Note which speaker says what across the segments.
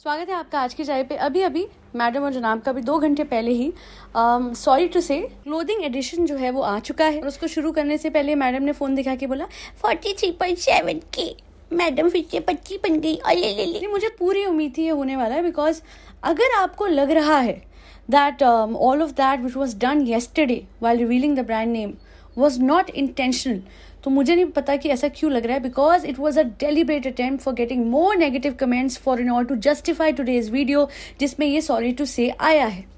Speaker 1: स्वागत है आपका आज की चाय पे। अभी अभी मैडम और जनाब का भी 2 घंटे पहले ही सॉरी टू से क्लोथिंग एडिशन जो है वो आ चुका है। और उसको शुरू करने से पहले मैडम ने फ़ोन दिखा के बोला 43.7K। मैडम फिर से 25 बन गई। अले मुझे पूरी उम्मीद थी ये होने वाला है, बिकॉज अगर आपको लग रहा है that all of that which was done yesterday while revealing the brand name was not intentional, तो मुझे नहीं पता कि ऐसा क्यों लग रहा है, because it was a deliberate attempt for getting more negative comments for in order to justify today's video जिसमें ये sorry to say आया है।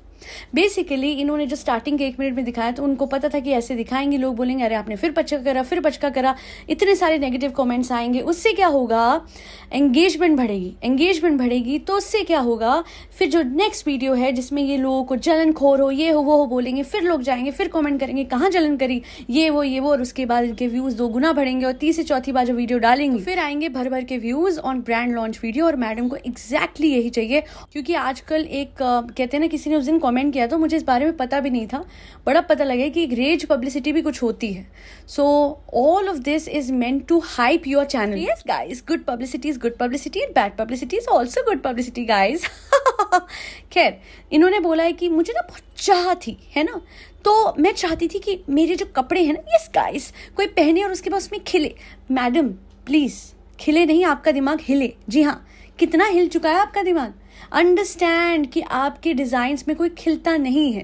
Speaker 1: बेसिकली इन्होंने जो स्टार्टिंग के 1 मिनट में दिखाया तो उनको पता था कि ऐसे दिखाएंगे, लोग बोलेंगे अरे आपने फिर पचका करा, इतने सारे नेगेटिव कमेंट्स आएंगे। उससे क्या होगा, एंगेजमेंट बढ़ेगी तो उससे क्या होगा, फिर जो नेक्स्ट वीडियो है जिसमें ये लोगों को जलन खोर हो, ये हो वो हो बोलेंगे, फिर लोग जाएंगे फिर कमेंट करेंगे कहाँ जलन करी, ये वो और उसके बाद इनके व्यूज़ 2 गुना बढ़ेंगे और तीसरी चौथी बार जो वीडियो डालेंगे फिर आएंगे भर के views on brand launch video. और मैडम को एग्जैक्टली यही चाहिए, क्योंकि आजकल एक कहते हैं ना, किसी ने उस दिन कमेंट किया तो मुझे इस बारे में पता भी नहीं था, बड़ा पता लगे कि एक रेज पब्लिसिटी भी कुछ होती है। So all of this is meant to hype your channel. Yes guys, good publicity is good publicity and bad publicity is also good publicity guys. खैर, इन्होंने बोला है कि मुझे ना बहुत चाह थी, है ना, तो मैं चाहती थी कि मेरे जो कपड़े हैं ना, यस गाइस, कोई पहने और उसके बाद उसमें खिले। मैडम प्लीज, खिले नहीं, आपका दिमाग हिले। जी हाँ, कितना हिल चुका है आपका दिमाग। अंडरस्टैंड कि आपके डिज़ाइंस में कोई खिलता नहीं है।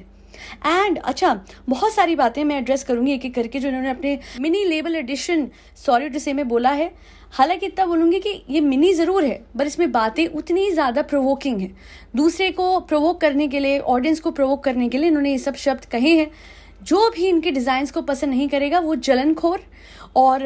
Speaker 1: एंड अच्छा, बहुत सारी बातें मैं एड्रेस करूंगी एक एक करके जो इन्होंने अपने mini label edition sorry to say में बोला है। हालांकि इतना बोलूंगी कि ये मिनी ज़रूर है, पर इसमें बातें उतनी ज़्यादा प्रोवोकिंग है। दूसरे को प्रोवोक करने के लिए, ऑडियंस को प्रोवोक करने के लिए इन्होंने ये सब शब्द कहे हैं। जो भी इनके डिज़ाइंस को पसंद नहीं करेगा वो जलनखोर, और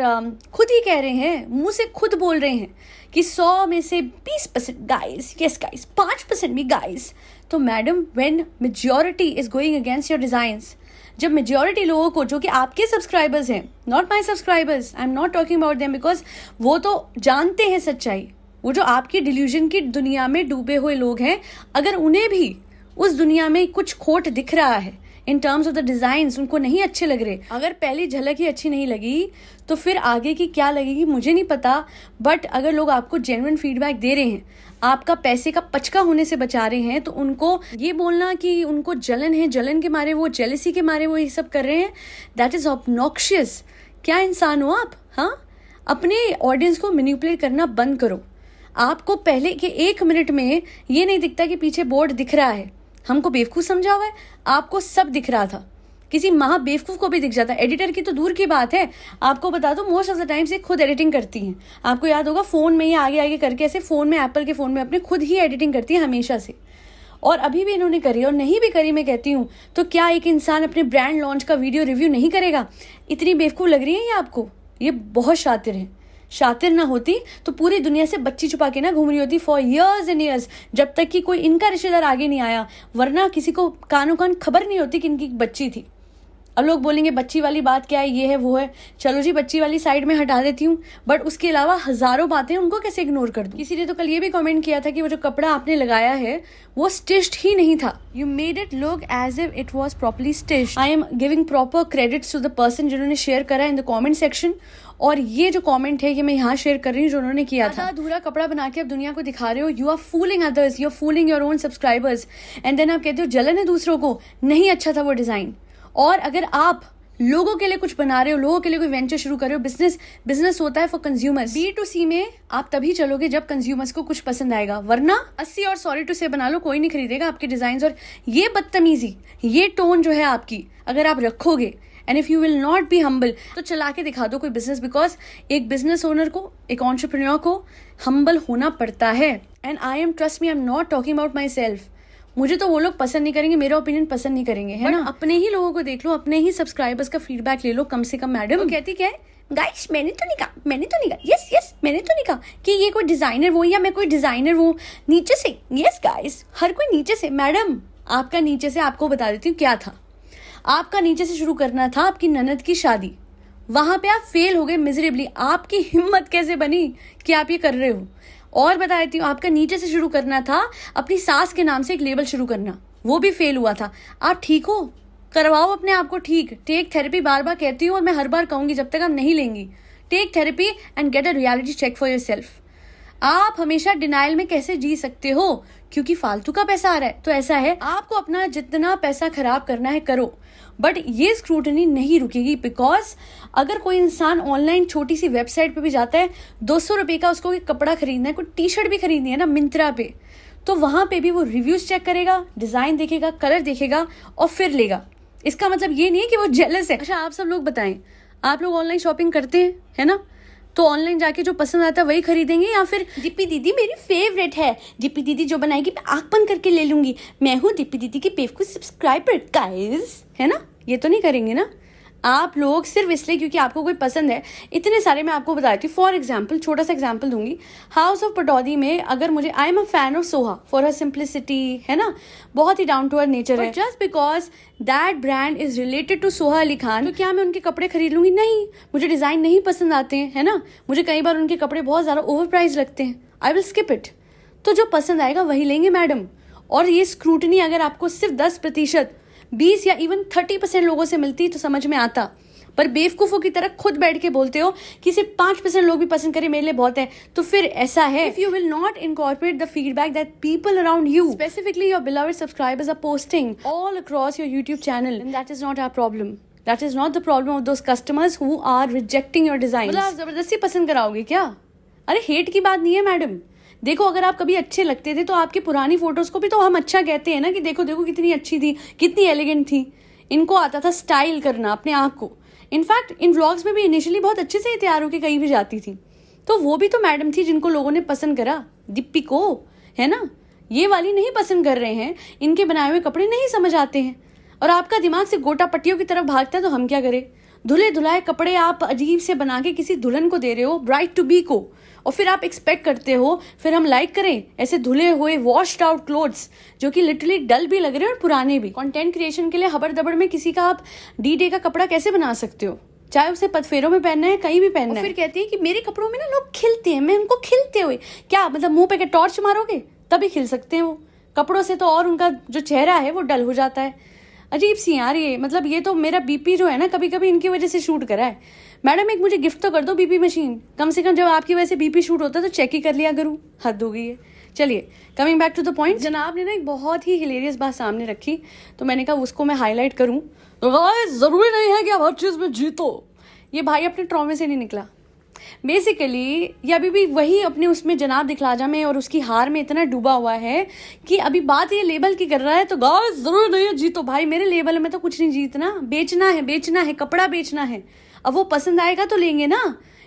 Speaker 1: खुद ही कह रहे हैं, मुंह से खुद बोल रहे हैं कि 100 में से 20% गाइस, यस गाइस, 5% भी गाइस। तो madam, when majority is going against your designs, जब मेजॉरिटी लोगों को, जो कि आपके सब्सक्राइबर्स हैं, not my subscribers, I am not talking about them, because वो तो जानते हैं सच्चाई, वो जो आपकी डिल्यूजन की दुनिया में डूबे हुए लोग हैं, अगर उन्हें भी उस दुनिया में कुछ खोट दिख रहा है in terms of the designs, उनको नहीं अच्छे लग रहे, अगर पहली झलक ही अच्छी नहीं लगी तो फिर आगे की क्या लगेगी मुझे नहीं पता। बट अगर लोग आपको जेन्युइन फीडबैक दे रहे हैं, आपका पैसे का पचका होने से बचा रहे हैं, तो उनको ये बोलना कि उनको जलन है, जलन के मारे वो, जेलसी के मारे वो ये सब कर रहे हैं, दैट इज ऑब्नॉक्शियस। क्या इंसान हो आप? हाँ, अपने ऑडियंस को मैनिपुलेट करना बंद करो। आपको पहले के 1 मिनट में ये नहीं दिखता कि पीछे बोर्ड दिख रहा है, हमको बेवकूफ़ समझा हुआ है, आपको सब दिख रहा था। किसी महा बेवकूफ़ को भी दिख जाता है, एडिटर की तो दूर की बात है। आपको बता दो, मोस्ट ऑफ द टाइम्स ये खुद एडिटिंग करती हैं। आपको याद होगा, फ़ोन में ही आगे करके ऐसे फ़ोन में, एप्पल के फ़ोन में अपने खुद ही एडिटिंग करती है हमेशा से, और अभी भी इन्होंने करी, और नहीं भी करी मैं कहती हूँ, तो क्या एक इंसान अपने ब्रांड लॉन्च का वीडियो रिव्यू नहीं करेगा? इतनी बेवकूफ़ लग रही है ये आपको? ये बहुत शातिर है। शातिर ना होती तो पूरी दुनिया से बच्ची छुपा के ना घूम रही होती फॉर ईयर्स एंड ईयर्स, जब तक कि कोई इनका रिश्तेदार आगे नहीं आया, वरना किसी को कानों कान खबर नहीं होती कि इनकी बच्ची थी। अब लोग बोलेंगे बच्ची वाली बात क्या है, ये है वो है, चलो जी बच्ची वाली साइड में हटा देती हूँ, बट उसके अलावा हज़ारों बातें उनको कैसे इग्नोर कर दूँ। किसी ने तो कल ये भी कमेंट किया था कि वो जो कपड़ा आपने लगाया है वो स्टिच्ड ही नहीं था। You made it look as if it was properly stitched. I am giving proper credits to the person जिन्होंने शेयर करा इन द कॉमेंट सेक्शन, और ये जो कमेंट है ये मैं यहाँ शेयर कर रही हूँ जो उन्होंने किया था। अधूरा कपड़ा बना के अब दुनिया को दिखा रहे हो, you are fooling others, you are fooling your own subscribers, and then आप कहते हो जलन है दूसरों को, नहीं अच्छा था वो डिज़ाइन। और अगर आप लोगों के लिए कुछ बना रहे हो, लोगों के लिए कोई वेंचर शुरू कर रहे हो, बिजनेस होता है फॉर कंज्यूमर्स। B2C में आप तभी चलोगे जब कंज्यूमर्स को कुछ पसंद आएगा, वरना 80 और सॉरी टू से बना लो, कोई नहीं खरीदेगा आपके डिजाइन। और ये बदतमीजी, ये टोन जो है आपकी, अगर आप रखोगे, and if you will not be humble, तो चला के दिखा दो कोई बिजनेस, बिकॉज एक बिजनेस ओनर को, एक एंटरप्रेन्योर को हम्बल होना पड़ता है। And I am, trust me, I am not talking about my self. मुझे तो वो लोग पसंद नहीं करेंगे, मेरा ओपिनियन पसंद नहीं करेंगे, है ना। अपने ही लोगों को देख लो, अपने ही सब्सक्राइबर्स का फीडबैक ले लो कम से कम। मैडम वो कहती क्या है, गाइस मैंने तो नहीं कहा, यस मैंने तो नहीं कहा कि ये कोई डिजाइनर वो, या मैं कोई डिजाइनर वो नीचे से। यस गाइस, हर कोई नीचे से। मैडम, आपका नीचे से, आपको बता देती हूँ क्या था। आपका नीचे से शुरू करना था आपकी ननद की शादी, वहां पे आप फेल हो गए मिजरेबली। आपकी हिम्मत कैसे बनी कि आप ये कर रहे हो? और बता देती हूँ, आपका नीचे से शुरू करना था अपनी सास के नाम से एक लेबल शुरू करना, वो भी फेल हुआ था। आप ठीक हो, करवाओ अपने आप को ठीक। टेक थेरेपी, बार बार कहती हूँ और मैं हर बार कहूंगी जब तक आप नहीं लेंगी। Take therapy and get a reality check for your self. आप हमेशा डिनाइल में कैसे जी सकते हो? क्योंकि फालतू का पैसा आ रहा है। तो ऐसा है, आपको अपना जितना पैसा खराब करना है करो, बट ये स्क्रूटनी नहीं रुकेगी। बिकॉज अगर कोई इंसान ऑनलाइन छोटी सी वेबसाइट पे भी जाता है, 200 रुपये का उसको कपड़ा खरीदना है, कोई टी शर्ट भी खरीदनी है ना मिंत्रा पे, तो वहां पे भी वो रिव्यूज चेक करेगा, डिजाइन देखेगा, कलर देखेगा और फिर लेगा। इसका मतलब ये नहीं है कि वो जेलस है। अच्छा, आप सब लोग बताएं, आप लोग ऑनलाइन शॉपिंग करते हैं, है ना? तो ऑनलाइन जाके जो पसंद आता है वही खरीदेंगे, या फिर दीपी दीदी मेरी फेवरेट है, दीपी दीदी जो बनाएगी मैं आंख बंद करके ले लूंगी, मैं हूँ दीपी दीदी के पेज को सब्सक्राइबर गाइस, है ना? ये तो नहीं करेंगे ना आप लोग, सिर्फ इसलिए क्योंकि आपको कोई पसंद है। इतने सारे मैं आपको बताती हूँ। फॉर एग्जाम्पल, छोटा सा एग्जाम्पल दूंगी। हाउस ऑफ पटौदी में अगर मुझे, I am a fan of Soha for her simplicity, है ना, बहुत ही डाउन टू अर्थ नेचर है। Just because that brand is related to Soha Ali Khan, तो क्या मैं उनके कपड़े खरीद लूंगी? नहीं, मुझे डिजाइन नहीं पसंद आते हैं, है ना, मुझे कई बार उनके कपड़े बहुत ज्यादा ओवर प्राइस लगते हैं, आई विल स्किप इट। तो जो पसंद आएगा वही लेंगे मैडम। और ये स्क्रूटनी अगर आपको सिर्फ 10%, 20 या इवन 30% लोगों से मिलती तो समझ में आता, पर बेवकूफों की तरह खुद बैठ के बोलते हो कि सिर्फ 5% लोग भी पसंद करें मेरे लिए बहुत है। तो फिर ऐसा है, if you will not incorporate the feedback that people around you, specifically your beloved subscribers are posting all across your YouTube channel, and that is not our problem, that is not the problem of those customers who are rejecting your design. मतलब आप जबरदस्ती पसंद कराओगे क्या? अरे hate की बात नहीं है मैडम। देखो, अगर आप कभी अच्छे लगते थे तो आपकी पुरानी फोटोज को भी तो हम अच्छा कहते हैं ना, कि देखो देखो कितनी अच्छी थी, कितनी एलिगेंट थी। इनको आता था स्टाइल करना अपने आप को। इनफैक्ट इन व्लॉग्स में भी इनिशियली बहुत अच्छे से तैयार होकर कहीं भी जाती थी, तो वो भी तो मैडम थी जिनको लोगों ने पसंद करा, दीप्पी को, है ना? ये वाली नहीं पसंद कर रहे हैं, इनके बनाए हुए कपड़े नहीं समझ आते हैं, और आपका दिमाग से गोटा पट्टियों की तरफ भागता है, तो हम क्या करें? धुले धुलाए कपड़े आप अजीब से बना के किसी दुल्हन को दे रहे हो, ब्राइड टू बी को, और फिर आप एक्सपेक्ट करते हो फिर हम लाइक करें ऐसे धुले हुए वॉश्ड आउट क्लोथ्स जो कि लिटरली डल भी लग रहे हैं और पुराने भी। कंटेंट क्रिएशन के लिए हबड़ दबड़ में किसी का आप डी-डे का कपड़ा कैसे बना सकते हो, चाहे उसे पदफेरों में पहनना है, कहीं भी पहनना है। फिर कहती है कि मेरे कपड़ों में ना लोग खिलते हैं, मैं उनको खिलते हुए, क्या मतलब मुंह पे टॉर्च मारोगे तभी खिल सकते हैं वो? कपड़ों से तो और उनका जो चेहरा है वो डल हो जाता है। अजीब सी यार ये, मतलब ये तो मेरा बीपी जो है ना कभी कभी इनकी वजह से शूट करा है। मैडम एक मुझे गिफ्ट तो कर दो बीपी मशीन, कम से कम जब आपकी वजह से बीपी शूट होता है तो चेक ही कर लिया करूँ, हद हो गई है। चलिए coming back to the point, जनाब ने ना एक बहुत ही हिलेरियस बात सामने रखी, तो मैंने कहा उसको मैं हाईलाइट करूँ। तो गाइस जरूरी नहीं है कि आप हर चीज में जीतो। ये भाई अपने ट्रॉमे से नहीं निकला बेसिकली, ये अभी भी वही अपने उसमें जनाब दिखलाजा में और उसकी हार में इतना डूबा हुआ है कि अभी बात ये लेबल की कर रहा है। तो गाइस जरूर नहीं है जीतो, भाई मेरे लेबल में तो कुछ नहीं जीतना, बेचना है, बेचना है, कपड़ा बेचना है। अब वो पसंद आएगा तो लेंगे ना,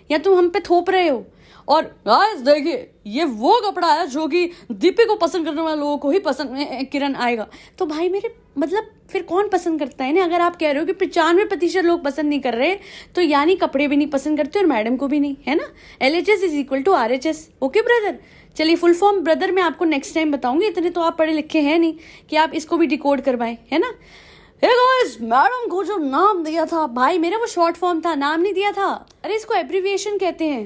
Speaker 1: या तुम हम पे थोप रहे हो? और गाइस देखिए, ये वो कपड़ा है जो कि दीपी को पसंद करने वाले लोगों को ही पसंद, किरण आएगा। तो भाई मेरे मतलब फिर कौन पसंद करता है ना? अगर आप कह रहे हो कि 95% लोग पसंद नहीं कर रहे, तो यानी कपड़े भी नहीं पसंद करते और मैडम को भी नहीं, है ना? LHS is equal to RHS। Okay brother, चलिए फुल फॉर्म ब्रदर मैं आपको नेक्स्ट टाइम बताऊंगी, इतने तो आप पढ़े लिखे हैं नहीं कि आप इसको भी डिकोड करवाएं, है ना? हे गाइस, मैडम को जो नाम दिया था भाई, मेरा वो शॉर्ट फॉर्म था, नाम नहीं दिया था। अरे इसको एब्रीविएशन कहते हैं।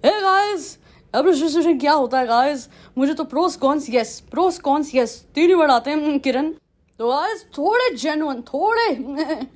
Speaker 1: हे गाइस, एब्रीविएशन क्या होता है गाइस? मुझे तो pros cons yes, pros cons yes 3 word आते हैं किरण। तो गाइस थोड़े जेन्युइन,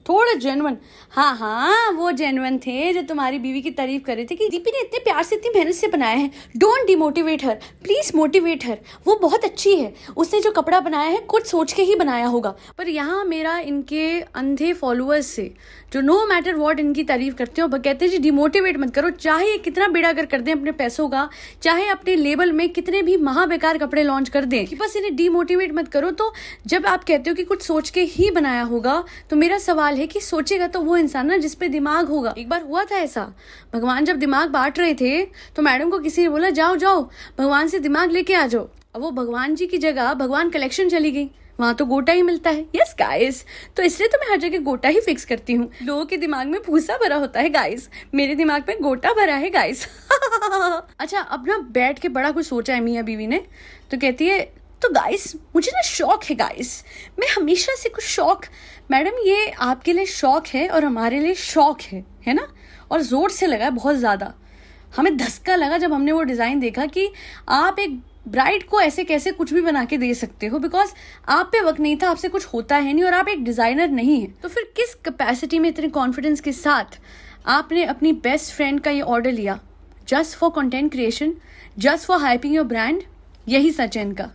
Speaker 1: थोड़े जेन्युइन। हाँ वो जेन्युइन थे जो तुम्हारी बीवी की तारीफ कर रहे थे कि दीपी ने इतने प्यार से इतनी मेहनत से बनाया है, don't demotivate her, please motivate her, वो बहुत अच्छी है, उसने जो कपड़ा बनाया है कुछ सोच के ही बनाया होगा। पर यहाँ मेरा इनके अंधे फॉलोअर्स से जो नो मैटर व्हाट इनकी तारीफ करते हो, कहते हैं जी डिमोटिवेट मत करो, चाहे ये कितना बेड़ागर कर दें अपने पैसों का, चाहे अपने लेबल में कितने भी महाबेकार कपड़े लॉन्च कर दें, कि बस इन्हें डिमोटिवेट मत करो। तो जब आप कहते हो कि कुछ सोच के ही बनाया होगा, तो मेरा सवाल है कि सोचेगा तो वो इंसान ना जिसपे दिमाग होगा। एक बार हुआ था ऐसा, भगवान जब दिमाग बांट रहे थे तो मैडम को किसी ने बोला जाओ जाओ भगवान से दिमाग लेके आ जाओ। अब वो भगवान जी की जगह भगवान कलेक्शन चली गई, वहां तो गोटा ही मिलता है। यस गाइस, तो इसलिए तो मैं हर जगह गोटा ही फिक्स करती हूँ। लोगों के दिमाग में भूसा भरा होता है गाइस, मेरे दिमाग में गोटा भरा है गाइस। अच्छा, अब ना बैठ के बड़ा कुछ सोचा है मियाँ बीवी ने, तो कहती है तो गाइस मुझे ना शौक है गाइस, मैं हमेशा से कुछ शौक। मैडम ये आपके लिए शौक है और हमारे लिए शौक है ना? और जोर से लगा है बहुत ज्यादा, हमें धक्का लगा जब हमने वो डिजाइन देखा कि आप एक ब्राइड को ऐसे कैसे कुछ भी बना के दे सकते हो, बिकॉज आप पे वक्त नहीं था, आपसे कुछ होता है नहीं और आप एक डिजाइनर नहीं है। तो फिर किस कैपेसिटी में इतने कॉन्फिडेंस के साथ आपने अपनी बेस्ट फ्रेंड का ये ऑर्डर लिया just for content creation, just for hyping your brand. यही सच है इनका।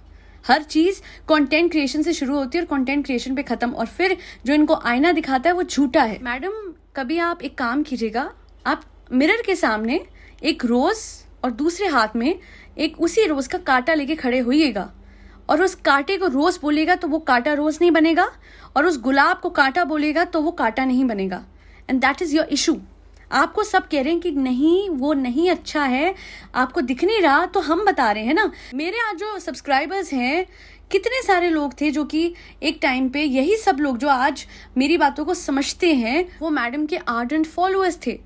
Speaker 1: हर चीज कंटेंट क्रिएशन से शुरू होती है और कंटेंट क्रिएशन पे खत्म, और फिर जो इनको आईना दिखाता है वो झूठा है। मैडम, कभी आप एक काम कीजिएगा, आप मिरर के सामने एक रोज और दूसरे हाथ में एक उसी रोज का कांटा लेके खड़े होइएगा, और उस कांटे को रोज बोलिएगा तो वो कांटा रोज नहीं बनेगा, और उस गुलाब को कांटा बोलिएगा तो वो कांटा नहीं बनेगा। And that is your issue. आपको सब कह रहे हैं कि नहीं वो नहीं अच्छा है, आपको दिख नहीं रहा, तो हम बता रहे हैं ना। मेरे आज जो सब्सक्राइबर्स हैं, कितने सारे लोग थे जो कि एक टाइम पे, यही सब लोग जो आज मेरी बातों को समझते हैं, वो मैडम के आर्डेंट फॉलोअर्स थे,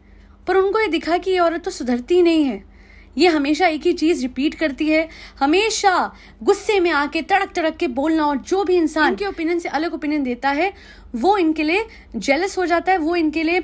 Speaker 1: पर उनको ये दिखा कि ये औरत तो सुधरती ही नहीं है, ये हमेशा एक ही चीज रिपीट करती है, हमेशा गुस्से में आके तड़क तड़क के बोलना, और जो भी इंसान के ओपिनियन से अलग ओपिनियन देता है वो इनके लिए जेलस हो जाता है, वो इनके लिए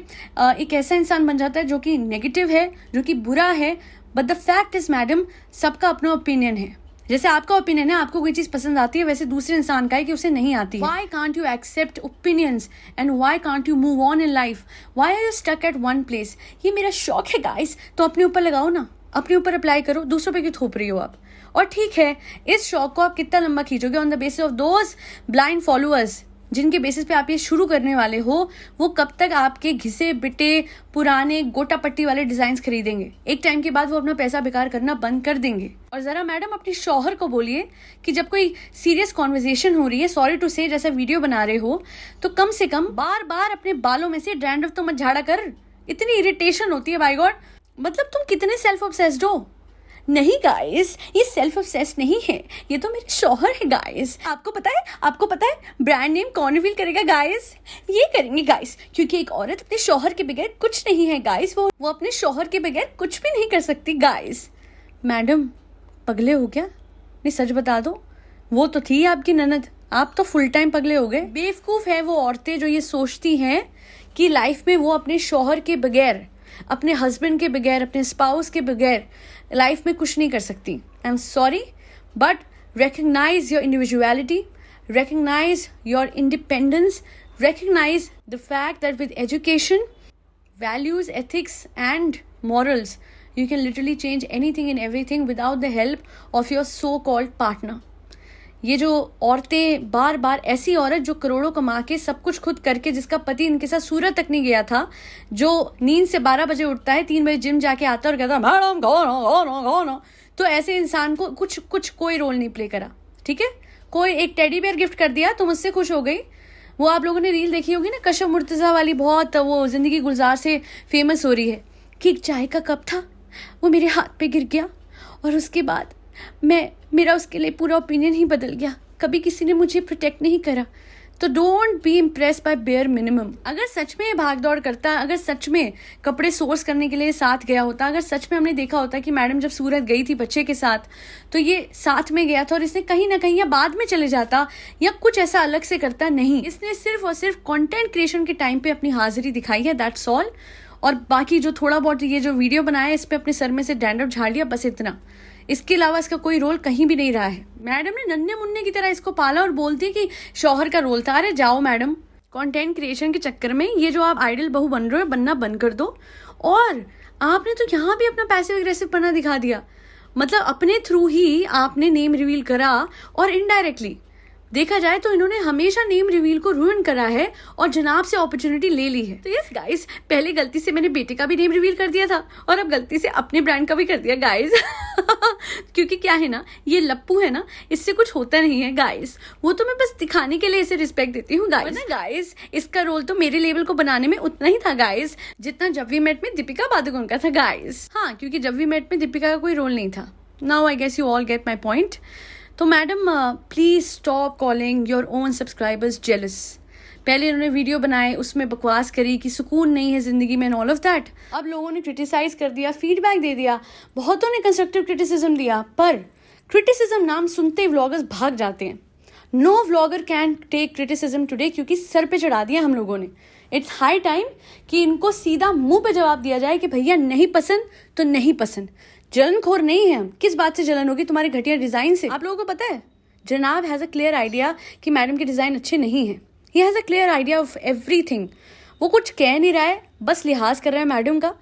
Speaker 1: एक ऐसा इंसान बन जाता है जो कि नेगेटिव है, जो कि बुरा है। But the fact is madam, सबका अपना ओपिनियन है। जैसे आपका ओपिनियन है, आपको कोई चीज पसंद आती है, वैसे दूसरे इंसान का है कि उसे नहीं आती है। Why can't you accept opinions and why can't you move on in life? Why are you stuck at one place? ये मेरा शौक है गाइस, तो अपने ऊपर लगाओ ना, अपने ऊपर अप्लाई करो, दूसरों पे क्यों थोप रही हो आप? और ठीक है, इस शौक को आप कितना लंबा खींचोगे on the basis of those blind followers जिनके बेसिस पे आप ये शुरू करने वाले हो, वो कब तक आपके घिसे बिटे पुराने गोटा पट्टी वाले डिजाइन खरीदेंगे? एक टाइम के बाद वो अपना पैसा बेकार करना बंद कर देंगे। और जरा मैडम अपने शौहर को बोलिए कि जब कोई सीरियस कॉन्वर्सेशन हो रही है, सॉरी टू से, जैसा वीडियो बना रहे हो, तो कम से कम बार बार अपने बालों में से डैंड्रफ तो मत झाड़ा कर, इतनी इरिटेशन होती है बाय गॉड। मतलब तुम कितने सेल्फ ऑब्सेस्ड हो। नहीं गाइस, ये सेल्फ ऑब्सेस्ड नहीं है, ये तो मेरे शौहर है गाइस। आपको पता है ब्रांड नेम कौन रिवील करेगा गाइस? ये करेंगे गाइस, क्योंकि एक औरत अपने शौहर के बगैर कुछ नहीं है गाइस। वो अपने शौहर के बगैर कुछ भी नहीं कर सकती गाइस। मैडम, पगले हो क्या? नहीं, सच बता दो, वो तो थी आपकी ननद, आप तो फुल टाइम पगले हो गए। बेवकूफ है वो औरतें जो ये सोचती हैं कि लाइफ में वो अपने शौहर के बगैर, अपने हस्बैंड के बगैर, अपने स्पाउस के बगैर लाइफ में कुछ नहीं कर सकती। I am sorry, but recognize your individuality, recognize your independence, recognize the fact that with education, values, ethics and morals, you can literally change anything and everything without the help of your so-called partner. ये जो औरतें बार बार, ऐसी औरत जो करोड़ों कमा के सब कुछ खुद करके, जिसका पति इनके साथ सूरत तक नहीं गया था, जो नींद से 12 बजे उठता है, 3 बजे जिम जाके आता है और कहता है मैडम गाओ, तो ऐसे इंसान को कुछ कोई रोल नहीं प्ले करा। ठीक है, कोई एक टेडी बेयर गिफ्ट कर दिया तो मुझसे खुश हो गई। वो आप लोगों ने रील देखी होगी ना, कशम मुर्तजा वाली, बहुत वो जिंदगी गुलजार से फेमस हो रही है, कि एक चाय का कप था, वो मेरे हाथ पे गिर गया और उसके बाद मेरा उसके लिए पूरा ओपिनियन ही बदल गया। कभी किसी ने मुझे प्रोटेक्ट नहीं करा। तो don't be impress by bare minimum. अगर सच में भाग दौड़ करता, अगर सच में कपड़े सोर्स करने के लिए साथ गया होता, अगर सच में हमने देखा होता कि मैडम जब सूरत गई थी बच्चे के साथ, तो ये साथ में गया था और इसने कहीं ना कहीं या बाद में चले जाता या कुछ ऐसा अलग से करता, नहीं, इसने सिर्फ और सिर्फ कंटेंट क्रिएशन के टाइम पे अपनी हाजिरी दिखाई है, दैट्स ऑल। और बाकी जो थोड़ा बहुत ये जो वीडियो बनाया, इस पे अपने सर में से डैंड्रफ झाड़ लिया, बस इतना। इसके अलावा इसका कोई रोल कहीं भी नहीं रहा है। मैडम ने नन्हे मुन्ने की तरह इसको पाला और बोलती कि शौहर का रोल था। अरे जाओ मैडम, कंटेंट क्रिएशन के चक्कर में ये जो आप आइडल बहू बन रहे हो, बनना बंद कर दो। और आपने तो यहाँ भी अपना पैसिव एग्रेसिव पना दिखा दिया। मतलब अपने थ्रू ही आपने नेम रिवील करा, और इनडायरेक्टली देखा जाए तो इन्होंने हमेशा नेम रिवील को रूइन करा है और जनाब से अपॉर्चुनिटी ले ली है। तो यस गाइस, पहले गलती से मैंने बेटे का भी नेम रिवील कर दिया था और अब गलती से अपने ब्रांड का भी कर दिया गाइस। क्योंकि क्या है ना, ये लप्पू है ना, इससे कुछ होता नहीं है गाइस। वो तो मैं बस दिखाने के लिए इसे रिस्पेक्ट देती हूँ गाइस। इसका रोल तो मेरे लेवल को बनाने में उतना ही था गाइस, जितना जब वी मेट में दीपिका पादुकोण का था गाइस। हाँ, क्योंकि जब वी मेट में दीपिका का कोई रोल नहीं था। Now I guess you all get my point. तो madam, please stop calling your own subscribers jealous. पहले इन्होंने वीडियो बनाए, उसमें बकवास करी कि सुकून नहीं है जिंदगी में, ऑल ऑफ दैट। अब लोगों ने क्रिटिसाइज कर दिया, फीडबैक दे दिया, बहुतों ने कंस्ट्रक्टिव क्रिटिसिज्म दिया, पर क्रिटिसिज्म नाम सुनते ही व्लॉगर्स भाग जाते हैं। No vlogger can take criticism today, क्योंकि सर पे चढ़ा दिया हम लोगों ने। इट्स हाई टाइम कि इनको सीधा मुंह पे जवाब दिया जाए कि भैया नहीं पसंद तो नहीं पसंद। जलनखोर नहीं है हम, किस बात से जलन होगी तुम्हारे घटिया डिजाइन से? आप लोगों को पता है, जनाब हैज अ क्लियर आइडिया कि मैडम के डिजाइन अच्छे नहीं है। He has a clear idea of everything. वो कुछ कह नहीं रहा है, बस लिहाज कर रहा है मैडम का।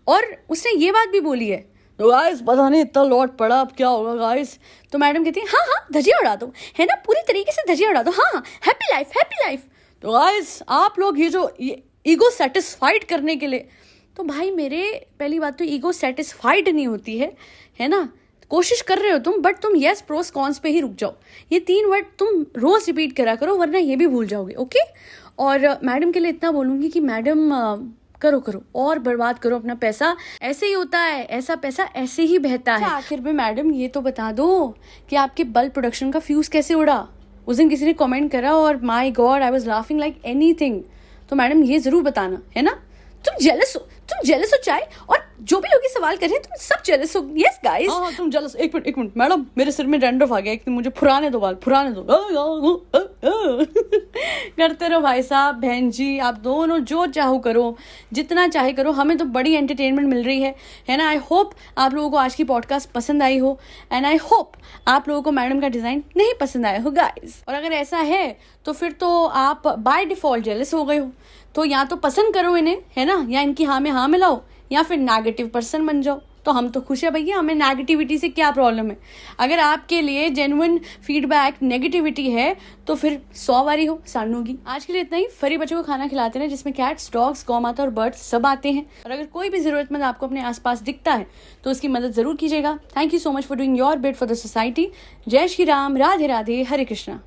Speaker 1: और उसने ये बात भी बोली है, तो गाइस पता नहीं इतना लौट पड़ा, अब क्या होगा गाइस। तो मैडम कहती है हाँ हाँ धजिया उड़ा दो, है ना, पूरी तरीके से धजिया उड़ा दो, हाँ हाँ हैप्पी लाइफ हैप्पी लाइफ। तो गाइस आप लोग ये ईगो सेटिस्फाइड करने के लिए, तो भाई मेरे पहली बात तो ईगो सेटिस्फाइड नहीं होती है ना, कोशिश कर रहे हो तुम, बट तुम यस प्रोस कॉन्स पे ही रुक जाओ। ये 3 वर्ड तुम रोज रिपीट करा करो, वरना ये भी भूल जाओगे, ओके। और मैडम के लिए इतना बोलूँगी कि मैडम करो और बर्बाद करो अपना पैसा, ऐसे ही होता है, ऐसा पैसा ऐसे ही बहता है। आखिर में मैडम ये तो बता दो कि आपके बल्ब प्रोडक्शन का फ्यूज कैसे उड़ा। उस दिन किसी ने कमेंट करा और my God I was laughing like anything. तो मैडम ये जरूर बताना, है ना। तुम जेलस हो चाय, और जो भी लोग ये सवाल कर रहे हैं तुम सब जेलस हो। यस गाइस हाँ तुम जेलस। एक मिनट मैडम, मेरे सिर में डैंड्रफ आ गया, एक मुझे फुराने दो बाल, फुराने दो। करते रहो भाई साहब बहन जी, आप दोनों जो चाहो करो, जितना चाहे करो, हमें तो बड़ी एंटरटेनमेंट मिल रही है ना। आई होप आप लोगों को आज की पॉडकास्ट पसंद आई हो, एंड आई होप आप लोगों को मैडम का डिजाइन नहीं पसंद आया हो गाइस। और अगर ऐसा है तो फिर तो आप बाय डिफॉल्ट जेलस हो गए हो, तो या तो पसंद करो इन्हें, है ना, या इनकी हाँ में हाँ मिलाओ, या फिर नेगेटिव पर्सन बन जाओ। तो हम तो खुश है भैया, हमें नेगेटिविटी से क्या प्रॉब्लम है। अगर आपके लिए जेन्युइन फीडबैक नेगेटिविटी है तो फिर 100 बारी हो सानू की। आज के लिए इतना ही। फरी बच्चों को खाना खिलाते हैं जिसमें कैट्स, डॉग्स, गौ माता और बर्ड्स सब आते हैं। और अगर कोई भी जरूरतमंद आपको अपने आसपास दिखता है तो उसकी मदद जरूर कीजिएगा। Thank you so much for doing your bit for the society. जय श्री राम, राधे राधे, हरे कृष्णा।